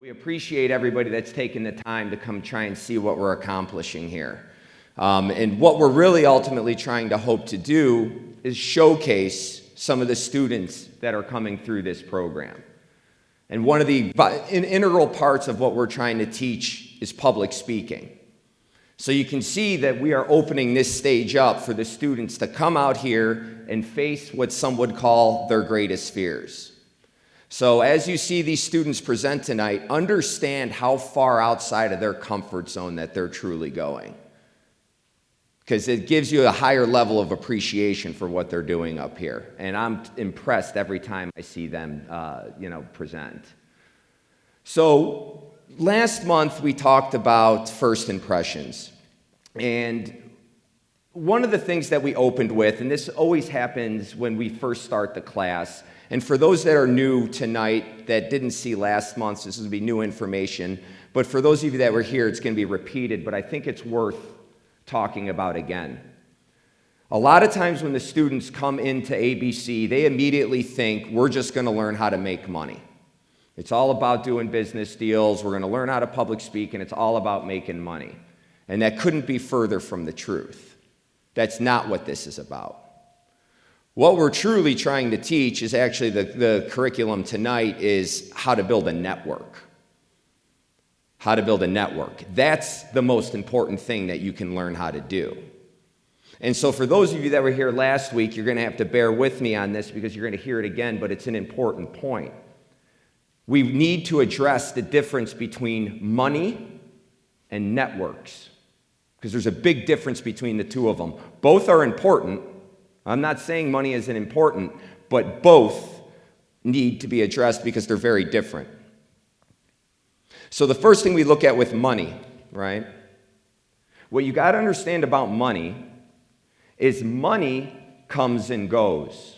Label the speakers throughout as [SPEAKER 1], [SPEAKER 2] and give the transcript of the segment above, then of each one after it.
[SPEAKER 1] We appreciate everybody that's taken the time to come try and see what we're accomplishing here. And what we're really ultimately trying to hope to do is showcase some of the students that are coming through this program. And one of the integral parts of what we're trying to teach is public speaking. So you can see that we are opening this stage up for the students to come out here and face what some would call their greatest fears. So as you see these students present tonight, understand how far outside of their comfort zone that they're truly going. Because it gives you a higher level of appreciation for what they're doing up here. And I'm impressed every time I see them present. So last month we talked about first impressions. And one of the things that we opened with, and this always happens when we first start the class, and for those that are new tonight that didn't see last month, this will be new information. But for those of you that were here, it's going to be repeated, but I think it's worth talking about again. A lot of times when the students come into ABC, they immediately think we're just going to learn how to make money. It's all about doing business deals. We're going to learn how to public speak, and it's all about making money. And that couldn't be further from the truth. That's not what this is about. What we're truly trying to teach is actually the curriculum tonight is how to build a network. How to build a network. That's the most important thing that you can learn how to do. And so for those of you that were here last week, you're going to have to bear with me on this because you're going to hear it again, but it's an important point. We need to address the difference between money and networks because there's a big difference between the two of them. Both are important. I'm not saying money isn't important, but both need to be addressed because they're very different. So the first thing we look at with money, right? What you got to understand about money is money comes and goes.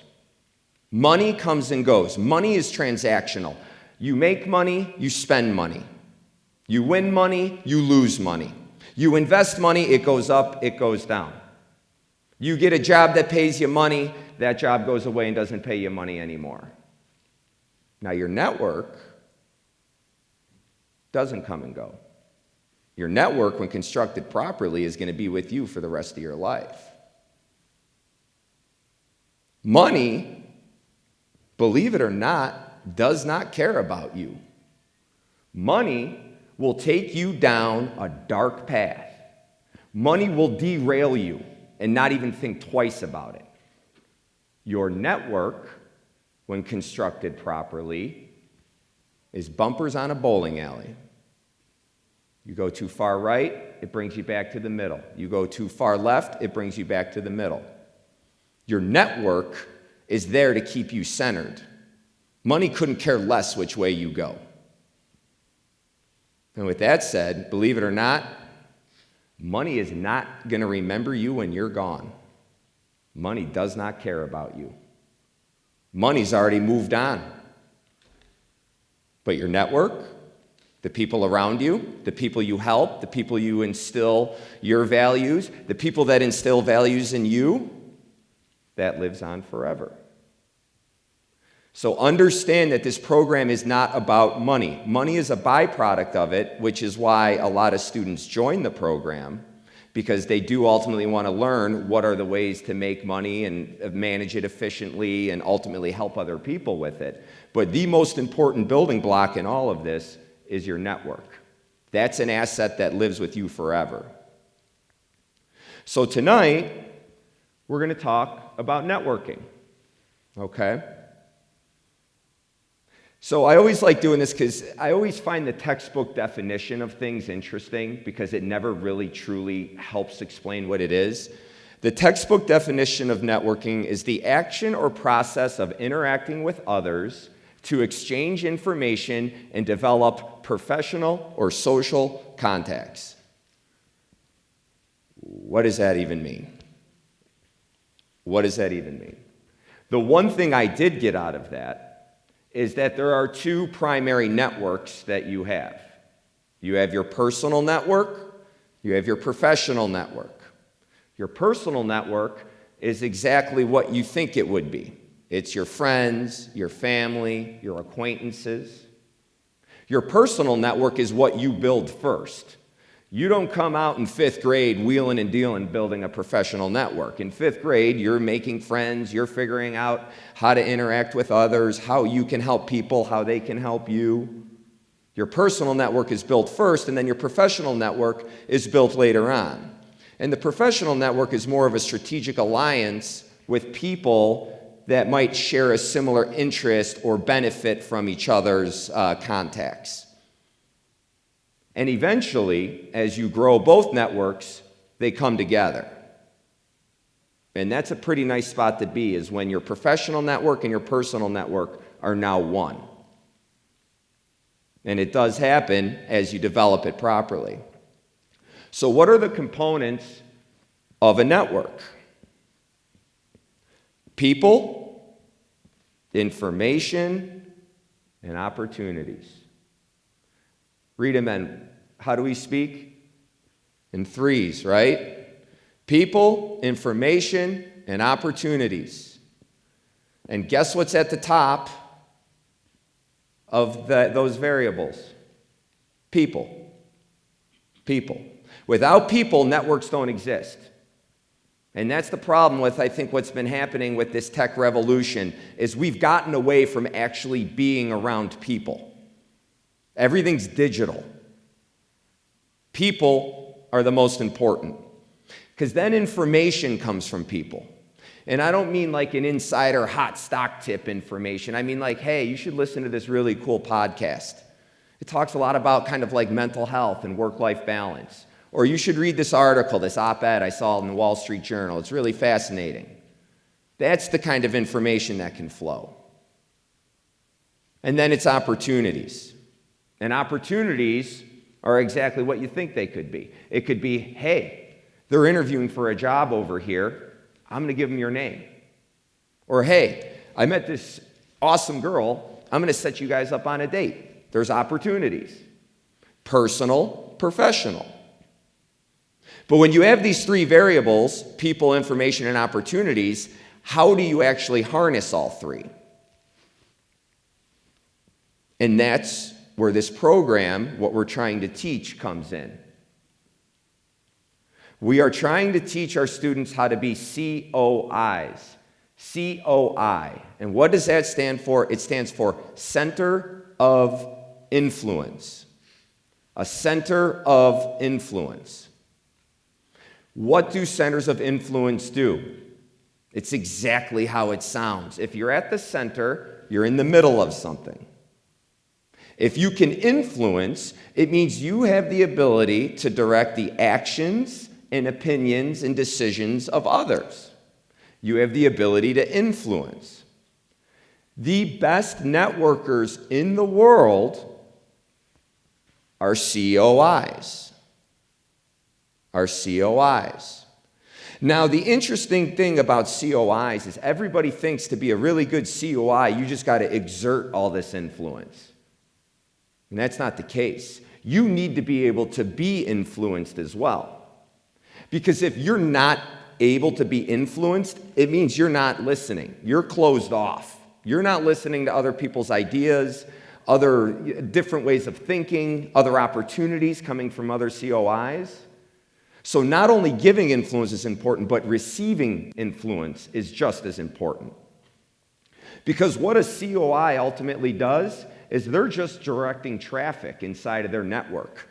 [SPEAKER 1] Money comes and goes. Money is transactional. You make money, you spend money. You win money, you lose money. You invest money, it goes up, it goes down. You get a job that pays you money, that job goes away and doesn't pay you money anymore. Now your network doesn't come and go. Your network, when constructed properly, is going to be with you for the rest of your life. Money, believe it or not, does not care about you. Money will take you down a dark path. Money will derail you and not even think twice about it. Your network, when constructed properly, is bumpers on a bowling alley. You go too far right, it brings you back to the middle. You go too far left, it brings you back to the middle. Your network is there to keep you centered. Money couldn't care less which way you go. And with that said, believe it or not, money is not going to remember you when you're gone. Money does not care about you. Money's already moved on. But your network, the people around you, the people you help, the people you instill your values, the people that instill values in you, that lives on forever. So understand that this program is not about money. Money is a byproduct of it, which is why a lot of students join the program, because they do ultimately want to learn what are the ways to make money and manage it efficiently and ultimately help other people with it. But the most important building block in all of this is your network. That's an asset that lives with you forever. So tonight, we're going to talk about networking, okay? So I always like doing this because I always find the textbook definition of things interesting because it never really truly helps explain what it is. The textbook definition of networking is the action or process of interacting with others to exchange information and develop professional or social contacts. What does that even mean? What does that even mean? The one thing I did get out of that is that there are two primary networks that you have. You have your personal network, you have your professional network. Your personal network is exactly what you think it would be. It's your friends, your family, your acquaintances. Your personal network is what you build first. You don't come out in 5th grade wheeling and dealing building a professional network. In 5th grade, you're making friends, you're figuring out how to interact with others, how you can help people, how they can help you. Your personal network is built first, and then your professional network is built later on. And the professional network is more of a strategic alliance with people that might share a similar interest or benefit from each other's contacts. And eventually, as you grow both networks, they come together. And that's a pretty nice spot to be, is when your professional network and your personal network are now one. And it does happen as you develop it properly. So what are the components of a network? People, information, and opportunities. Read them in. How do we speak? In threes, right? People, information, and opportunities. And guess what's at the top of those variables? People. People. Without people, networks don't exist. And that's the problem with, I think, what's been happening with this tech revolution, is we've gotten away from actually being around people. Everything's digital. People are the most important, because then information comes from people. And I don't mean like an insider hot stock tip information. I mean like, hey, you should listen to this really cool podcast. It talks a lot about kind of like mental health and work-life balance. Or you should read this article, this op-ed I saw in the Wall Street Journal. It's really fascinating. That's the kind of information that can flow. And then it's opportunities. And opportunities are exactly what you think they could be. It could be, hey, they're interviewing for a job over here. I'm going to give them your name. Or, hey, I met this awesome girl. I'm going to set you guys up on a date. There's opportunities. Personal, professional. But when you have these three variables, people, information, and opportunities, how do you actually harness all three? And that's where this program, what we're trying to teach, comes in. We are trying to teach our students how to be COIs. COI. And what does that stand for? It stands for Center of Influence. A center of influence. What do centers of influence do? It's exactly how it sounds. If you're at the center, you're in the middle of something. If you can influence, it means you have the ability to direct the actions and opinions and decisions of others. You have the ability to influence. The best networkers in the world are COIs. Are COIs. Now, the interesting thing about COIs is everybody thinks to be a really good COI, you just got to exert all this influence. And that's not the case. You need to be able to be influenced as well. Because if you're not able to be influenced, it means you're not listening. You're closed off. You're not listening to other people's ideas, other different ways of thinking, other opportunities coming from other COIs. So not only giving influence is important, but receiving influence is just as important. Because what a COI ultimately does is they're just directing traffic inside of their network.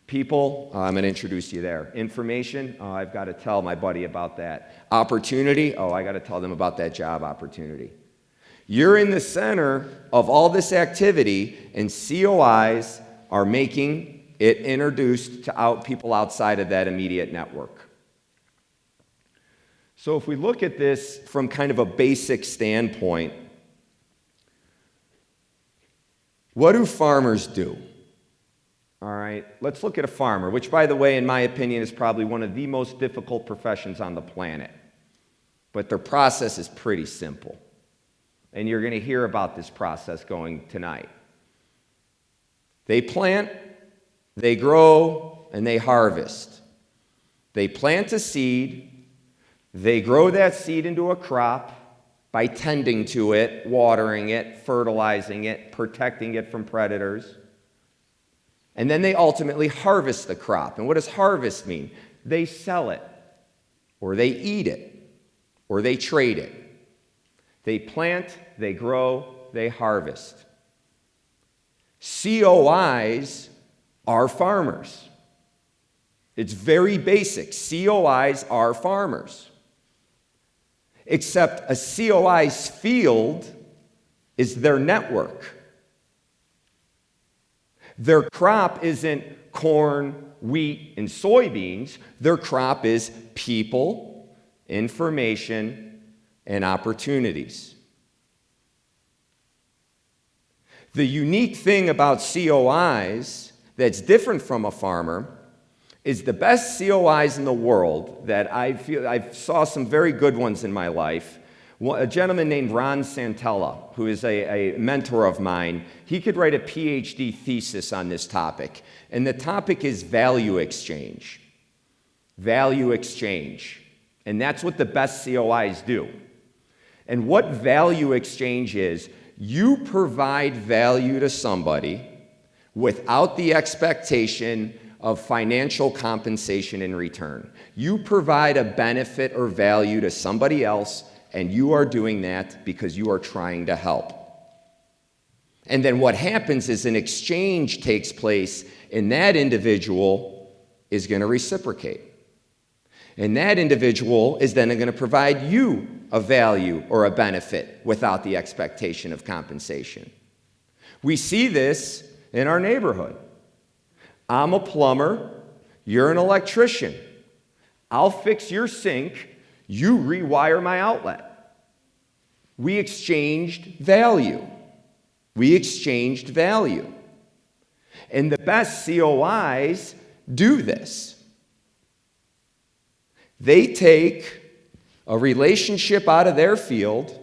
[SPEAKER 1] People, I'm going to introduce you there. Information, I've got to tell my buddy about that. Opportunity, I got to tell them about that job opportunity. You're in the center of all this activity, and COIs are making it introduced to people outside of that immediate network. So if we look at this from kind of a basic standpoint, what do farmers do? All right, let's look at a farmer, which, by the way, in my opinion, is probably one of the most difficult professions on the planet. But their process is pretty simple. And you're going to hear about this process going tonight. They plant, they grow, and they harvest. They plant a seed, they grow that seed into a crop, by tending to it, watering it, fertilizing it, protecting it from predators. And then they ultimately harvest the crop. And what does harvest mean? They sell it, or they eat it, or they trade it. They plant, they grow, they harvest. COIs are farmers. It's very basic. COIs are farmers. Except a COI's field is their network. Their crop isn't corn, wheat, and soybeans. Their crop is people, information, and opportunities. The unique thing about COIs that's different from a farmer is the best COIs in the world that I saw some very good ones in my life. A gentleman named Ron Santella, who is a mentor of mine, he could write a PhD thesis on this topic. And the topic is value exchange. Value exchange. And that's what the best COIs do. And what value exchange is, you provide value to somebody without the expectation of financial compensation in return. You provide a benefit or value to somebody else, and you are doing that because you are trying to help. And then what happens is an exchange takes place, and that individual is going to reciprocate. And that individual is then going to provide you a value or a benefit without the expectation of compensation. We see this in our neighborhood. I'm a plumber, you're an electrician. I'll fix your sink, you rewire my outlet. We exchanged value. We exchanged value. And the best COIs do this. They take a relationship out of their field,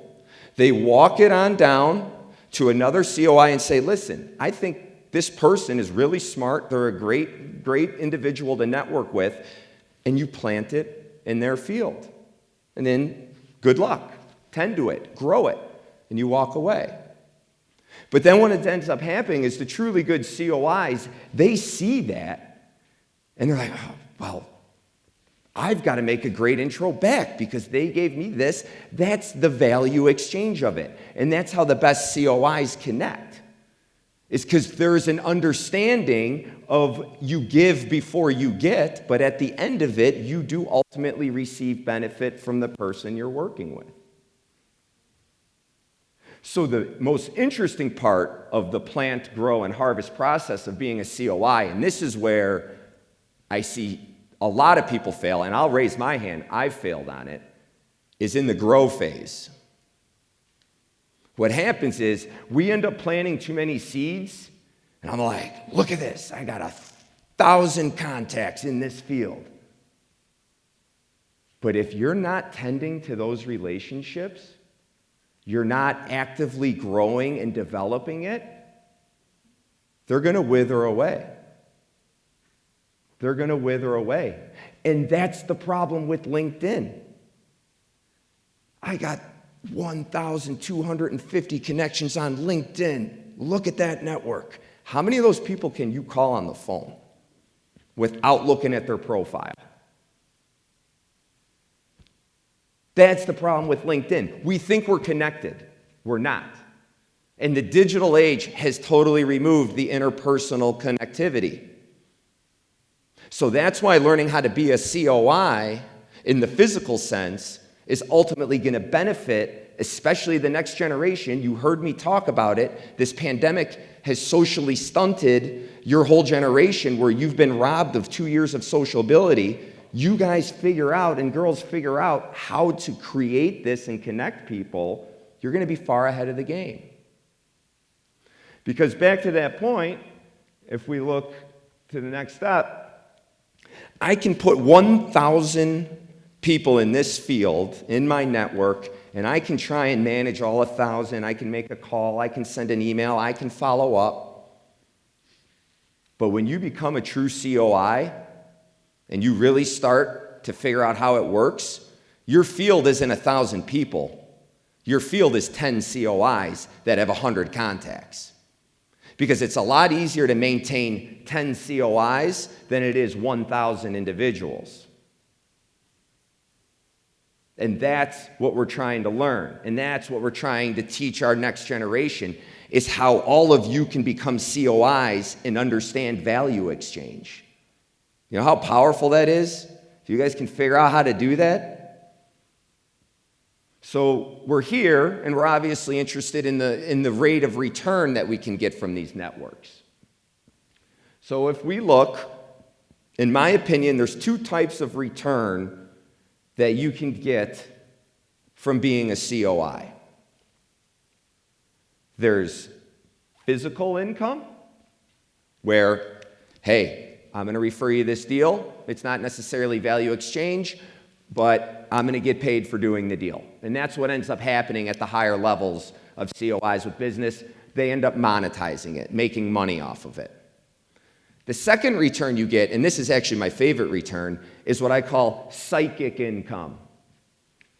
[SPEAKER 1] they walk it on down to another COI and say, listen, I think this person is really smart, they're a great individual to network with, and you plant it in their field. And then, good luck. Tend to it, grow it, and you walk away. But then what ends up happening is the truly good COIs, they see that, and they're like, oh, well, I've got to make a great intro back because they gave me this. That's the value exchange of it. And that's how the best COIs connect. It's because there's an understanding of you give before you get, but at the end of it, you do ultimately receive benefit from the person you're working with. So the most interesting part of the plant, grow, and harvest process of being a COI, and this is where I see a lot of people fail, and I'll raise my hand, I've failed on it, is in the grow phase. What happens is we end up planting too many seeds, and I'm like, look at this, I got 1,000 contacts in this field. But if you're not tending to those relationships, you're not actively growing and developing it, they're going to wither away. They're going to wither away. And that's the problem with LinkedIn. I got 1,250 connections on LinkedIn. Look at that network. How many of those people can you call on the phone without looking at their profile? That's the problem with LinkedIn. We think we're connected. We're not. And the digital age has totally removed the interpersonal connectivity. So that's why learning how to be a COI in the physical sense is ultimately going to benefit, especially the next generation. You heard me talk about it. This pandemic has socially stunted your whole generation where you've been robbed of 2 years of sociability. You guys figure out, and girls figure out, how to create this and connect people. You're going to be far ahead of the game. Because back to that point, if we look to the next step, I can put 1,000 people in this field, in my network, and I can try and manage all 1,000. I can make a call, I can send an email, I can follow up. But when you become a true COI, and you really start to figure out how it works, your field isn't 1,000 people. Your field is 10 COIs that have 100 contacts. Because it's a lot easier to maintain 10 COIs than it is 1,000 individuals. And that's what we're trying to learn. And that's what we're trying to teach our next generation, is how all of you can become COIs and understand value exchange. You know how powerful that is? If you guys can figure out how to do that. So we're here, and we're obviously interested in the rate of return that we can get from these networks. So if we look, in my opinion, there's two types of return that you can get from being a COI. There's physical income, where, hey, I'm going to refer you this deal. It's not necessarily value exchange, but I'm going to get paid for doing the deal. And that's what ends up happening at the higher levels of COIs with business. They end up monetizing it, making money off of it. The second return you get, and this is actually my favorite return, is what I call psychic income,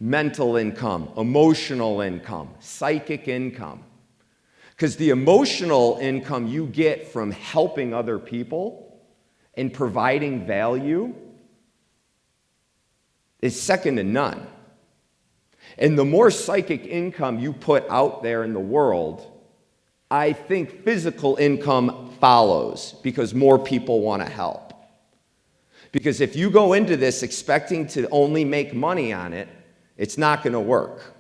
[SPEAKER 1] mental income, emotional income, psychic income. Because the emotional income you get from helping other people and providing value is second to none. And the more psychic income you put out there in the world, I think physical income follows, because more people want to help. Because if you go into this expecting to only make money on it, it's not going to work.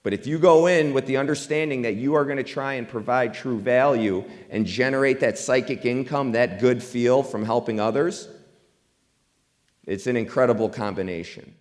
[SPEAKER 1] But if you go in with the understanding that you are going to try and provide true value and generate that psychic income, that good feel from helping others, it's an incredible combination.